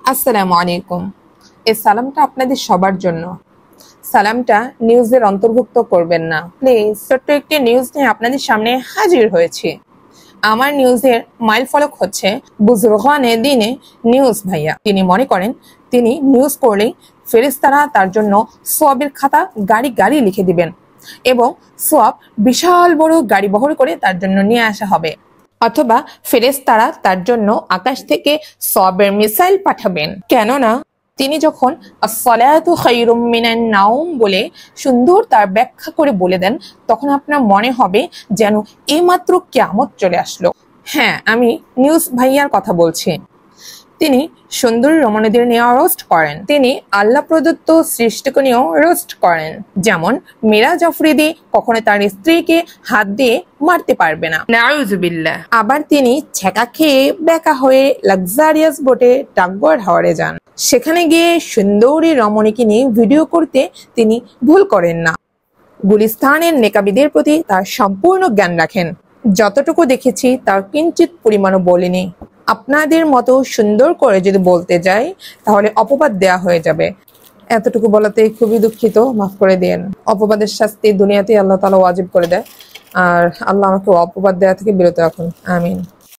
আসসালামু আলাইকুম। এই সালামটা আপনাদের সবার জন্য। সালামটা নিউজের অন্তর্ভুক্ত করবেন না প্লিজ। ছোট্ট একটি নিউজ নিয়ে আপনাদের সামনে হাজির হয়েছি। আমার নিউজের মাইল ফলক হচ্ছে বুজরগানে দিনে নিউজ ভাইয়া। তিনি মনে করেন তিনি নিউজ করলেই ফেরেশতারা তার জন্য সওয়াবের খাতা গাড়ি গাড়ি লিখে দিবেন এবং সওয়াব বিশাল বড় গাড়ি বহর করে তার জন্য নিয়ে আসা হবে, অথবা ফেরেশতারা তার জন্য আকাশ থেকে সওয়াবের মিসাইল পাঠাবেন। কেননা তিনি যখন আসসালাতু খায়রুম মিনান নাওম বলে সুন্দর তার ব্যাখ্যা করে বলে দেন, তখন আপনার মনে হবে যেন এইমাত্র কিয়ামত চলে আসলো। হ্যাঁ, আমি নিউজ ভাইয়ার কথা বলছি। তিনি সুন্দরী রমণীদের নিয়ে রোস্ট করেন। তিনি আল্লাহ প্রদত্ত সৃষ্টিকে নিয়েও রোস্ট করেন। যেমন মীরা জাফরিদি কখনো তার স্ত্রীকে হাত দিয়ে মারতে পারবে না, নাউজুবিল্লাহ। আবার তিনি ছেঁকা খেয়ে বেকা হয়ে লাক্সারিয়াস বোটে টাগওয়ার হাওরে যান। সেখানে গিয়ে সুন্দরী রমণীকে নিয়ে ভিডিও করতে তিনি ভুল করেন না। গুলিস্তানের নেকাবিদের প্রতি তার সম্পূর্ণ জ্ঞান রাখেন। যতটুকু দেখেছি তার কিঞ্চিত পরিমাণও বলিনি। আপনাদের মতো সুন্দর করে যদি বলতে যাই তাহলে অপবাদ দেয়া হয়ে যাবে। এতটুকু বলাতে খুবই দুঃখিত, মাফ করে দিয়েন। অপবাদের শাস্তি দুনিয়াতেই আল্লাহ তাআলা ওয়াজিব করে দেয়, আর আল্লাহ আমাকে অপবাদ দেয়া থেকে বিরত রাখুন। আমিন।